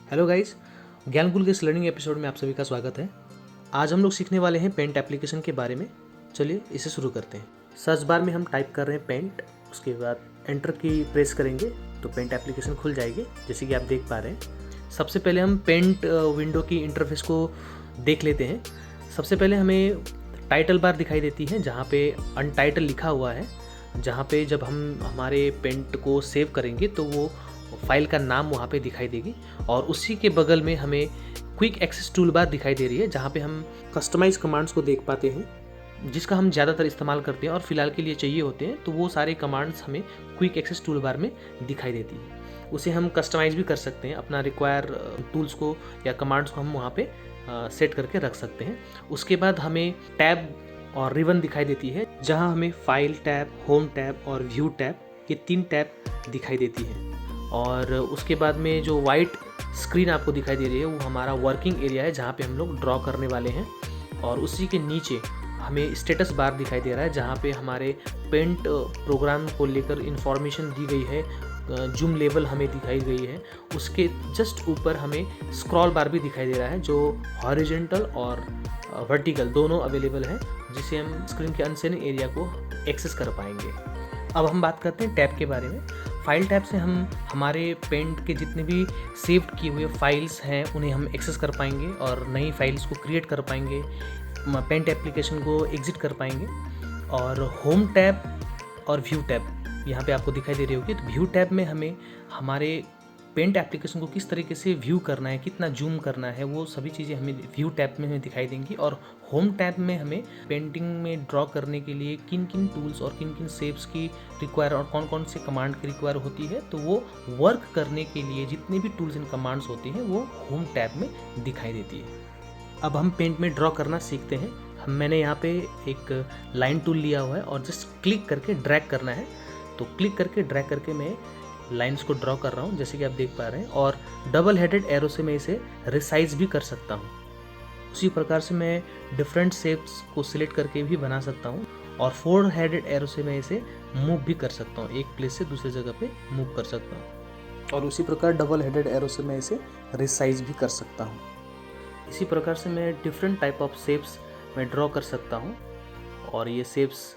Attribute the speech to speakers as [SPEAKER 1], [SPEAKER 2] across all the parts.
[SPEAKER 1] Hello guys, ज्ञानकुल के इस learning episode में आप सभी का स्वागत है। आज हम लोग सीखने वाले हैं पेंट एप्लीकेशन के बारे में। चलिए इसे शुरू करते हैं। सर्च बार में हम टाइप कर रहे हैं पेंट, उसके बाद एंटर की प्रेस करेंगे तो पेंट एप्लीकेशन खुल जाएगी, जैसे कि आप देख पा रहे हैं। सबसे पहले हम पेंट विंडो की इंटरफेस को देख लेते हैं। सबसे पहले हमें टाइटल बार दिखाई देती है जहाँ पे अनटाइटल लिखा हुआ है, जहाँ पे जब हम हमारे पेंट को सेव करेंगे तो वो फाइल का नाम वहाँ पे दिखाई देगी। और उसी के बगल में हमें क्विक एक्सेस टूल बार दिखाई दे रही है, जहाँ पे हम कस्टमाइज कमांड्स को देख पाते हैं, जिसका हम ज़्यादातर इस्तेमाल करते हैं और फिलहाल के लिए चाहिए होते हैं। तो वो सारे कमांड्स हमें क्विक एक्सेस टूल बार में दिखाई देती है। उसे हम कस्टमाइज भी कर सकते हैं, अपना रिक्वायर टूल्स को या कमांड्स को हम वहाँ पे सेट करके रख सकते हैं। उसके बाद हमें टैब और रिबन दिखाई देती है, जहाँ हमें फाइल टैब, होम टैब और व्यू टैब, ये 3 टैब दिखाई देती है। और उसके बाद में जो वाइट स्क्रीन आपको दिखाई दे रही है वो हमारा वर्किंग एरिया है, जहाँ पे हम लोग ड्रॉ करने वाले हैं। और उसी के नीचे हमें स्टेटस बार दिखाई दे रहा है, जहाँ पे हमारे पेंट प्रोग्राम को लेकर इन्फॉर्मेशन दी गई है, जूम लेवल हमें दिखाई गई है। उसके जस्ट ऊपर हमें स्क्रॉल बार भी दिखाई दे रहा है, जो हॉरिजेंटल और वर्टिकल दोनों अवेलेबल है, जिसे हम स्क्रीन के अनसेन एरिया को एक्सेस कर पाएंगे। अब हम बात करते हैं टैब के बारे में। फाइल टैब से हम हमारे पेंट के जितने भी सेव्ड किए हुए फाइल्स हैं उन्हें हम एक्सेस कर पाएंगे और नई फाइल्स को क्रिएट कर पाएंगे, पेंट एप्लीकेशन को एग्जिट कर पाएंगे। और होम टैब और व्यू टैब यहाँ पे आपको दिखाई दे रही होगी। तो व्यू टैब में हमें हमारे पेंट एप्लीकेशन को किस तरीके से व्यू करना है, कितना जूम करना है, वो सभी चीज़ें हमें व्यू टैब में हमें दिखाई देंगी। और होम टैब में हमें पेंटिंग में ड्रॉ करने के लिए किन किन टूल्स और किन किन शेप्स की रिक्वायर और कौन कौन से कमांड की रिक्वायर होती है, तो वो वर्क करने के लिए जितने भी टूल्स एंड कमांड्स होती हैं वो होम टैब में दिखाई देती है। अब हम पेंट में ड्रॉ करना सीखते हैं। मैंने यहाँ पे एक लाइन टूल लिया हुआ है और जस्ट क्लिक करके ड्रैग करना है। तो क्लिक करके ड्रैग करके मैं लाइंस को ड्रॉ कर रहा हूँ, जैसे कि आप देख पा रहे हैं। और डबल हेडेड एरो से मैं इसे रिसाइज भी कर सकता हूँ। उसी प्रकार से मैं डिफरेंट शेप्स को सिलेक्ट करके भी बना सकता हूँ। और 4 हेडेड एरो से मैं इसे मूव भी कर सकता हूँ, एक प्लेस से दूसरी जगह पे मूव कर सकता हूँ। और उसी प्रकार डबल हेडेड एरो से मैं इसे रिसाइज भी कर सकता हूँ। इसी प्रकार से मैं डिफरेंट टाइप ऑफ शेप्स मैं ड्रॉ कर सकता हूँ। और ये शेप्स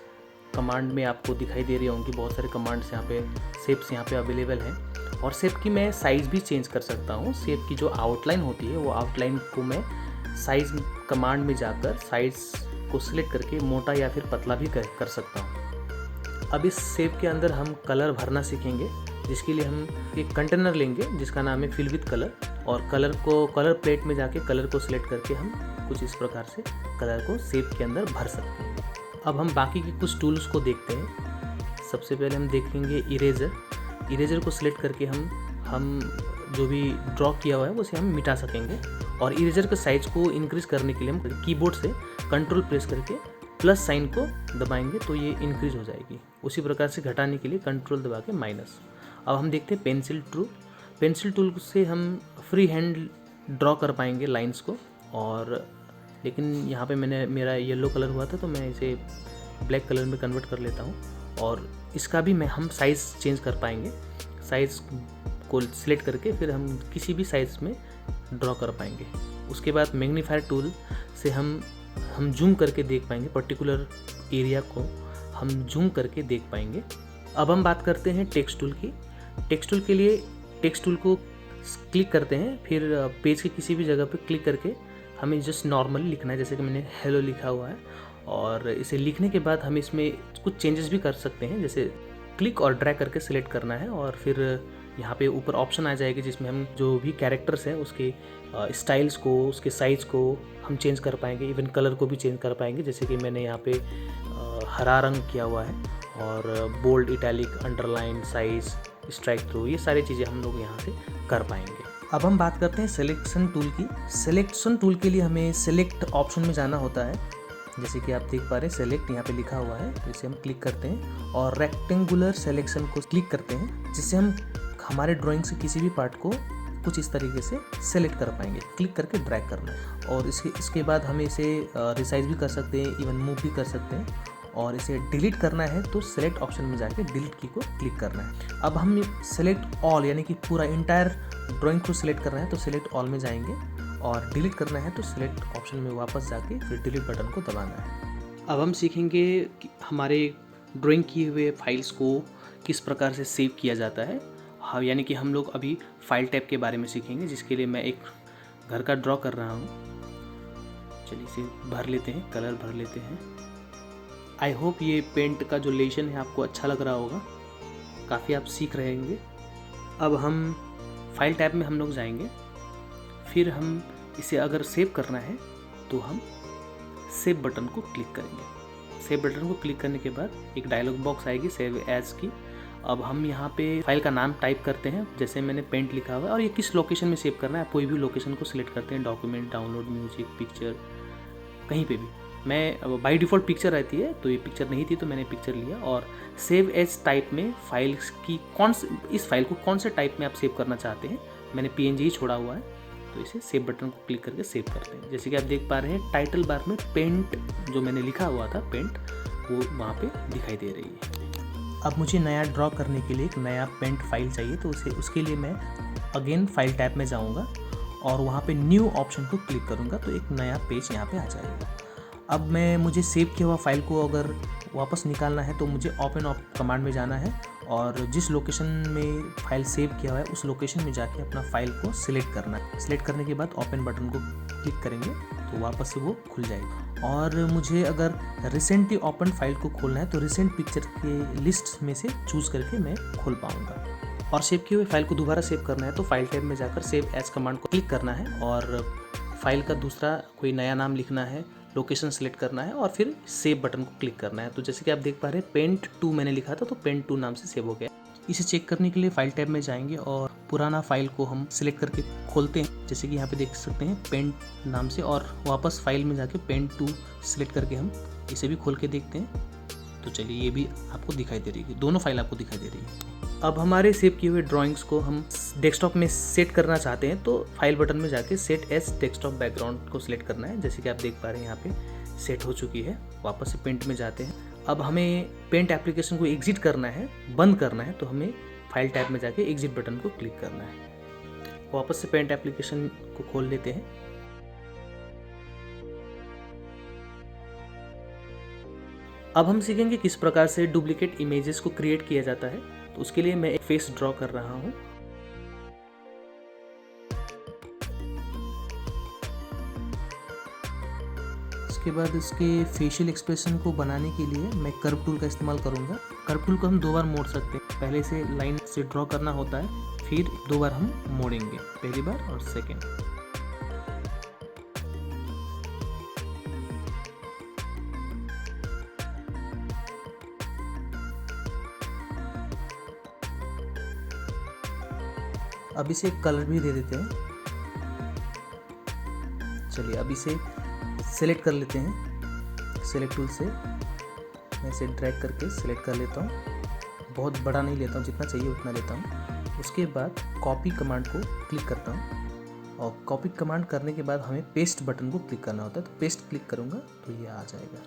[SPEAKER 1] कमांड में आपको दिखाई दे रही होंगी, बहुत सारे कमांड्स यहाँ पे, शेप्स यहाँ पे अवेलेबल हैं। और शेप की मैं साइज़ भी चेंज कर सकता हूँ। शेप की जो आउटलाइन होती है वो आउटलाइन को मैं साइज़ कमांड में जाकर साइज़ को सिलेक्ट करके मोटा या फिर पतला भी कर सकता हूँ। अब इस शेप के अंदर हम कलर भरना सीखेंगे, जिसके लिए हम एक कंटेनर लेंगे जिसका नाम है फिल विद कलर। और कलर प्लेट में जाके कलर को सिलेक्ट करके हम कुछ इस प्रकार से कलर को शेप के अंदर भर सकते हैं। अब हम बाकी के कुछ टूल्स को देखते हैं। सबसे पहले हम देखेंगे इरेजर को सिलेक्ट करके हम जो भी ड्रॉ किया हुआ है उसे हम मिटा सकेंगे। और इरेजर के साइज़ को इंक्रीज़ करने के लिए हम कीबोर्ड से कंट्रोल प्रेस करके प्लस साइन को दबाएंगे तो ये इंक्रीज हो जाएगी। उसी प्रकार से घटाने के लिए कंट्रोल दबा के माइनस। अब हम देखते हैं पेंसिल टूल से हम फ्री हैंड ड्रॉ कर पाएंगे लाइंस को। और लेकिन यहाँ पे मेरा येलो कलर हुआ था तो मैं इसे ब्लैक कलर में कन्वर्ट कर लेता हूँ। और इसका भी हम साइज़ चेंज कर पाएंगे। साइज़ को सिलेक्ट करके फिर हम किसी भी साइज़ में ड्रॉ कर पाएंगे। उसके बाद मैग्नीफायर टूल से हम जूम करके देख पाएंगे, पर्टिकुलर एरिया को हम जूम करके देख पाएंगे। अब हम बात करते हैं टेक्स्ट टूल की। टेक्स्ट टूल के लिए टेक्स्ट टूल को क्लिक करते हैं, फिर पेज के किसी भी जगह पर क्लिक करके हमें जस्ट नॉर्मली लिखना है, जैसे कि मैंने हेलो लिखा हुआ है। और इसे लिखने के बाद हम इसमें कुछ चेंजेस भी कर सकते हैं, जैसे क्लिक और ड्रैग करके सिलेक्ट करना है। और फिर यहाँ पे ऊपर ऑप्शन आ जाएगी जिसमें हम जो भी कैरेक्टर्स हैं उसके स्टाइल्स को, उसके साइज़ को हम चेंज कर पाएंगे। इवन कलर को भी चेंज कर पाएंगे, जैसे कि मैंने यहाँ पे हरा रंग किया हुआ है। और bold, italic, underline, size, strikethrough, ये सारी चीज़ें हम लोग यहाँ से कर पाएंगे। अब हम बात करते हैं सिलेक्शन टूल की। सिलेक्शन टूल के लिए हमें सिलेक्ट ऑप्शन में जाना होता है, जैसे कि आप देख पा रहे हैं सिलेक्ट यहाँ पे लिखा हुआ है। तो इसे हम क्लिक करते हैं और रेक्टेंगुलर सिलेक्शन को क्लिक करते हैं, जिससे हम हमारे ड्राइंग से किसी भी पार्ट को कुछ इस तरीके से सेलेक्ट कर पाएंगे। क्लिक करके ड्रैग करना है। और इसके बाद हम इसे रिसाइज भी कर सकते हैं, इवन मूव भी कर सकते हैं। और इसे डिलीट करना है तो सेलेक्ट ऑप्शन में जाके डिलीट की को क्लिक करना है। अब हम सेलेक्ट ऑल यानी कि पूरा इंटायर ड्राइंग को सिलेक्ट करना है तो सेलेक्ट ऑल में जाएंगे और डिलीट करना है तो सेलेक्ट ऑप्शन में वापस जाके फिर डिलीट बटन को दबाना है। अब हम सीखेंगे कि हमारे ड्राइंग किए हुए फाइल्स को किस प्रकार से सेव किया जाता है। हाँ, यानी कि हम लोग अभी फाइल टैब के बारे में सीखेंगे, जिसके लिए मैं एक घर का ड्रॉ कर रहा हूँ। चलिए इसे भर लेते हैं, कलर भर लेते हैं। आई होप ये पेंट का जो लेशन है आपको अच्छा लग रहा होगा, काफ़ी आप सीख रहे होंगे। अब हम फाइल टैब में हम लोग जाएंगे, फिर हम इसे अगर सेव करना है तो हम सेव बटन को क्लिक करेंगे। सेव बटन को क्लिक करने के बाद एक डायलॉग बॉक्स आएगी सेव एज की। अब हम यहाँ पे फाइल का नाम टाइप करते हैं, जैसे मैंने पेंट लिखा हुआ है, और ये किस लोकेशन में सेव करना है आप कोई भी लोकेशन को सिलेक्ट करते हैं, डॉक्यूमेंट, डाउनलोड, म्यूजिक, पिक्चर, कहीं पे भी। मैं बाय डिफ़ॉल्ट पिक्चर रहती है तो ये पिक्चर नहीं थी तो मैंने पिक्चर लिया। और सेव एज टाइप में फाइल्स की इस फाइल को कौन से टाइप में आप सेव करना चाहते हैं, मैंने PNG ही छोड़ा हुआ है, तो इसे सेव बटन को क्लिक करके सेव करते हैं। जैसे कि आप देख पा रहे हैं टाइटल बार में पेंट जो मैंने लिखा हुआ था पेंट, वो वहाँ पे दिखाई दे रही है। अब मुझे नया ड्रॉ करने के लिए एक नया पेंट फाइल चाहिए, तो उसके लिए मैं अगेन फाइल टैब में जाऊँगा और वहाँ पे न्यू ऑप्शन को क्लिक करूँगा तो एक नया पेज यहाँ पे आ जाएगा। अब मुझे सेव किया हुआ फाइल को अगर वापस निकालना है तो मुझे ओपन कमांड में जाना है और जिस लोकेशन में फाइल सेव किया हुआ है उस लोकेशन में जाके अपना फाइल को सिलेक्ट करना है। सिलेक्ट करने के बाद ओपन बटन को क्लिक करेंगे तो वापस से वो खुल जाएगा। और मुझे अगर रिसेंटली ओपन फाइल को खोलना है तो रिसेंट पिक्चर के लिस्ट में से चूज़ करके मैं खोल पाऊँगा। और सेव किए हुए फाइल को दोबारा सेव करना है तो फाइल टैब में जाकर सेव एज कमांड को क्लिक करना है और फाइल का दूसरा कोई नया नाम लिखना है, लोकेशन सेलेक्ट करना है और फिर सेव बटन को क्लिक करना है। तो जैसे कि आप देख पा रहे हैं पेंट 2 मैंने लिखा था तो पेंट 2 नाम से सेव हो गया। इसे चेक करने के लिए फाइल टैब में जाएंगे और पुराना फाइल को हम सिलेक्ट करके खोलते हैं, जैसे कि यहाँ पे देख सकते हैं पेंट नाम से, और वापस फाइल में जाके पेंट 2 सिलेक्ट करके हम इसे भी खोल के देखते हैं। तो चलिए ये भी आपको दिखाई दे रही है, दोनों फाइल आपको दिखाई दे रही है। अब हमारे सेव किए हुए ड्राइंग्स को हम डेस्कटॉप में सेट करना चाहते हैं तो फाइल बटन में जाके सेट एज डेस्कटॉप बैकग्राउंड को सिलेक्ट करना है। जैसे कि आप देख पा रहे हैं यहाँ पे सेट हो चुकी है। वापस से पेंट में जाते हैं। अब हमें पेंट एप्लीकेशन को एग्जिट करना है, बंद करना है, तो हमें फाइल टैब में जाके एग्जिट बटन को क्लिक करना है। वापस से पेंट एप्लीकेशन को खोल लेते हैं। अब हम सीखेंगे किस प्रकार से डुप्लीकेट इमेजेस को क्रिएट किया जाता है। तो उसके लिए मैं एक फेस ड्रॉ कर रहा हूँ। इसके बाद इसके फेशियल एक्सप्रेशन को बनाने के लिए मैं कर्व टूल का इस्तेमाल करूँगा। कर्व टूल को हम 2 बार मोड़ सकते हैं। पहले से लाइन से ड्रॉ करना होता है, फिर 2 बार हम मोड़ेंगे, पहली बार और सेकेंड। अब इसे कलर भी दे देते हैं। चलिए अब इसे सेलेक्ट कर लेते हैं। सेलेक्ट टूल से मैं इसे ड्रैग करके सेलेक्ट कर लेता हूँ। बहुत बड़ा नहीं लेता हूँ, जितना चाहिए उतना लेता हूँ। उसके बाद कॉपी कमांड को क्लिक करता हूँ और कॉपी कमांड करने के बाद हमें पेस्ट बटन को क्लिक करना होता है। तो पेस्ट क्लिक करूँगा तो ये आ जाएगा।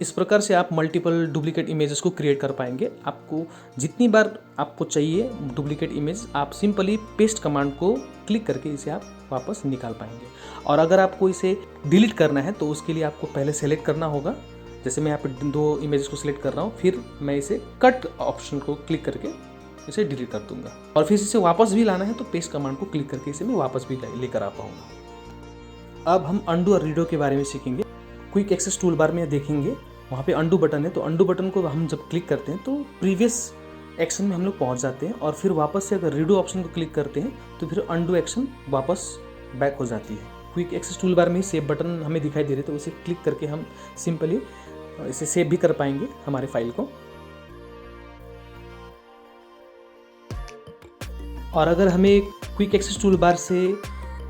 [SPEAKER 1] इस प्रकार से आप मल्टीपल डुप्लीकेट इमेजेस को क्रिएट कर पाएंगे। आपको जितनी बार आपको चाहिए डुप्लीकेट इमेज, आप सिंपली पेस्ट कमांड को क्लिक करके इसे आप वापस निकाल पाएंगे। और अगर आपको इसे डिलीट करना है तो उसके लिए आपको पहले सेलेक्ट करना होगा। जैसे मैं यहाँ पे 2 इमेजेस को सिलेक्ट कर रहा हूँ, फिर मैं इसे कट ऑप्शन को क्लिक करके इसे डिलीट कर दूंगा। और फिर इसे वापस भी लाना है तो पेस्ट कमांड को क्लिक करके इसे मैं वापस भी लेकर आ पाऊंगा। अब हम अंडू और रीडो के बारे में सीखेंगे। क्विक एक्सेस टूल बार में देखेंगे वहाँ पे अंडू बटन है, तो अंडू बटन को हम जब क्लिक करते हैं तो प्रीवियस एक्शन में हम लोग पहुँच जाते हैं। और फिर वापस से अगर रीडो ऑप्शन को क्लिक करते हैं तो फिर अंडू एक्शन वापस बैक हो जाती है। क्विक एक्सेस टूल बार में ही सेव बटन हमें दिखाई दे रहे, तो उसे क्लिक करके हम सिंपली इसे सेव भी कर पाएंगे हमारे फाइल को। और अगर हमें क्विक एक्सेस टूल बार से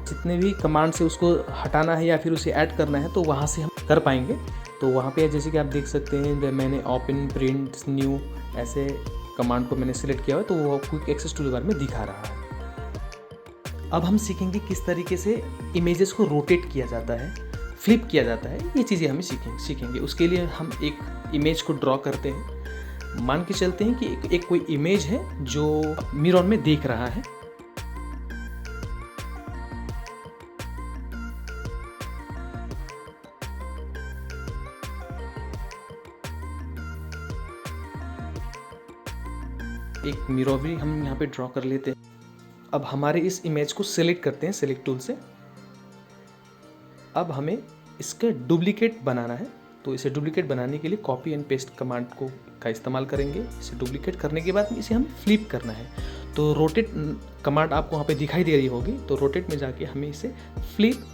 [SPEAKER 1] जितने भी कमांड से उसको हटाना है या फिर उसे ऐड करना है तो वहाँ से हम कर पाएंगे। तो वहाँ पे जैसे कि आप देख सकते हैं मैंने ओपन, प्रिंट, न्यू ऐसे कमांड को मैंने सिलेक्ट किया हुआ है, तो वो क्विक एक्सेस टूल बार में दिखा रहा है। अब हम सीखेंगे किस तरीके से इमेजेस को रोटेट किया जाता है। फ्लिप किया जाता है, ये चीज़ें हमें सीखेंगे। उसके लिए हम एक इमेज को ड्रॉ करते हैं। मान के चलते हैं कि एक कोई इमेज है जो मिरर में देख रहा है। एक मिरर भी हम यहाँ पे ड्रॉ कर लेते हैं। अब हमारे इस इमेज को सेलेक्ट करते हैं सेलेक्ट टूल से। अब हमें इसका डुप्लीकेट बनाना है, तो इसे डुप्लीकेट बनाने के लिए कॉपी एंड पेस्ट कमांड का इस्तेमाल करेंगे। इसे डुप्लीकेट करने के बाद इसे हमें फ्लिप करना है। तो रोटेट कमांड आपको वहाँ पे दिखाई दे रही होगी, तो रोटेट में जाके हमें इसे फ्लिप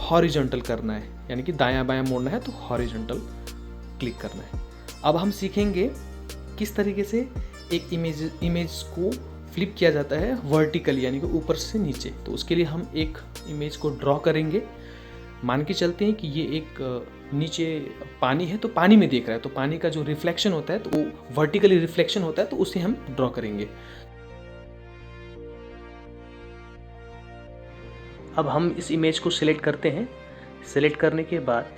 [SPEAKER 1] हॉरिजॉन्टल करना है, यानी कि दायां बायां मोड़ना है, तो हॉरिजॉन्टल क्लिक करना है। अब हम सीखेंगे किस तरीके से एक इमेज को फ्लिप किया जाता है वर्टिकली, यानी कि ऊपर से नीचे। तो उसके लिए हम एक इमेज को ड्रॉ करेंगे। मान के चलते हैं कि ये एक नीचे पानी है, तो पानी में देख रहा है, तो पानी का जो रिफ्लेक्शन होता है तो वो वर्टिकली रिफ्लेक्शन होता है, तो उसे हम ड्रॉ करेंगे। अब हम इस इमेज को सिलेक्ट करते हैं। सिलेक्ट करने के बाद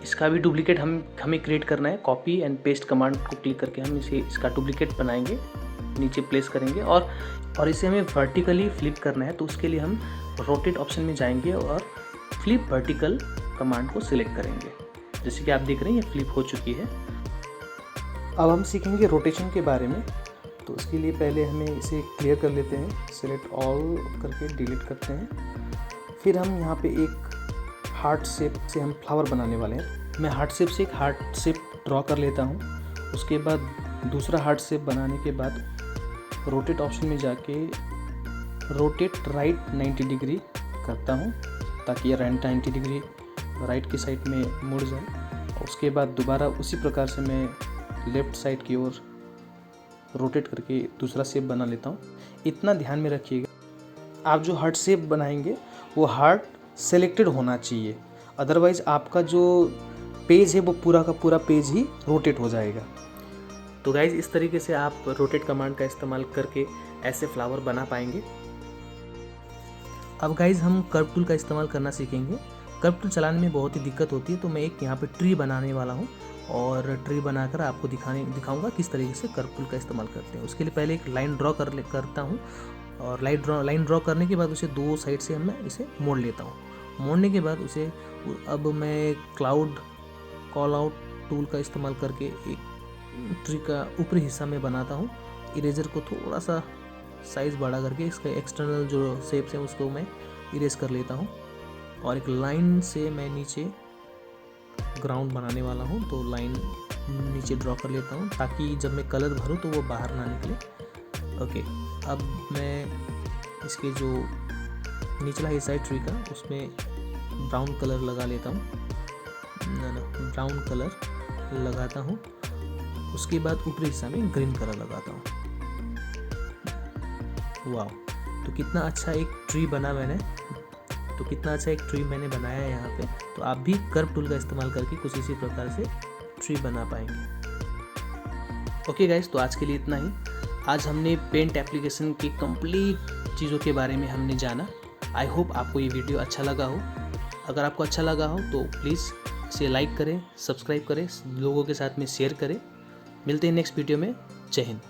[SPEAKER 1] इसका भी डुप्लीकेट हमें क्रिएट करना है। कॉपी एंड पेस्ट कमांड को क्लिक करके हम इसका डुप्लीकेट बनाएंगे, नीचे प्लेस करेंगे और इसे हमें वर्टिकली फ्लिप करना है। तो उसके लिए हम रोटेट ऑप्शन में जाएंगे और फ्लिप वर्टिकल कमांड को सिलेक्ट करेंगे। जैसे कि आप देख रहे हैं ये फ्लिप हो चुकी है। अब हम सीखेंगे रोटेशन के बारे में। तो उसके लिए पहले हमें इसे क्लियर कर लेते हैं, सेलेक्ट ऑल करके डिलीट करते हैं। फिर हम यहाँ पे एक हार्ट शेप से हम फ्लावर बनाने वाले हैं। मैं हार्ट शेप से एक हार्ट शेप ड्रॉ कर लेता हूँ। उसके बाद दूसरा हार्ट शेप बनाने के बाद रोटेट ऑप्शन में जाके रोटेट राइट 90 डिग्री करता हूँ, ताकि ये 90 डिग्री राइट की साइड में मुड़ जाए। और उसके बाद दोबारा उसी प्रकार से मैं लेफ़्ट साइड की ओर रोटेट करके दूसरा शेप बना लेता हूँ। इतना ध्यान में रखिएगा, आप जो हार्ट शेप बनाएंगे वो हार्ट सेलेक्टेड होना चाहिए, अदरवाइज़ आपका जो पेज है वो पूरा का पूरा पेज ही रोटेट हो जाएगा। तो गाइज़ इस तरीके से आप रोटेट कमांड का इस्तेमाल करके ऐसे फ्लावर बना पाएंगे। अब गाइज़ हम कर्व टूल का इस्तेमाल करना सीखेंगे। कर्व टूल चलाने में बहुत ही दिक्कत होती है, तो मैं एक यहाँ पे ट्री बनाने वाला हूँ और ट्री बनाकर आपको दिखाऊंगा किस तरीके से कर्व टूल का इस्तेमाल करते हैं। उसके लिए पहले एक लाइन ड्रॉ करता हूँ और लाइन ड्रॉ करने के बाद उसे दो साइड से मैं इसे मोड़ लेता हूँ। मोड़ने के बाद उसे अब मैं क्लाउड कॉल आउट टूल का इस्तेमाल करके एक ट्री का ऊपरी हिस्सा में बनाता हूँ। इरेजर को थोड़ा सा साइज़ बड़ा करके इसका एक्सटर्नल जो शेप्स है उसको मैं इरेज कर लेता हूँ। और एक लाइन से मैं नीचे ग्राउंड बनाने वाला हूँ, तो लाइन नीचे ड्रॉ कर लेता हूँ ताकि जब मैं कलर भरूँ तो वो बाहर ना निकले। ओके, अब मैं इसके जो निचला हिस्सा है ट्री का उसमें ब्राउन कलर लगा लेता हूँ, ब्राउन कलर लगाता हूँ। उसके बाद ऊपरी हिस्सा में ग्रीन कलर लगाता हूँ। वाह, तो कितना अच्छा एक ट्री मैंने बनाया है यहाँ पे। तो आप भी कर्व टूल का इस्तेमाल करके कुछ इसी प्रकार से ट्री बना पाएंगे। ओके गाइस, तो आज के लिए इतना ही। आज हमने पेंट एप्लीकेशन की कंप्लीट चीज़ों के बारे में हमने जाना। आई होप आपको ये वीडियो अच्छा लगा हो। अगर आपको अच्छा लगा हो तो प्लीज़ इसे लाइक करें, सब्सक्राइब करें, लोगों के साथ में शेयर करें। मिलते हैं नेक्स्ट वीडियो में। जय हिंद।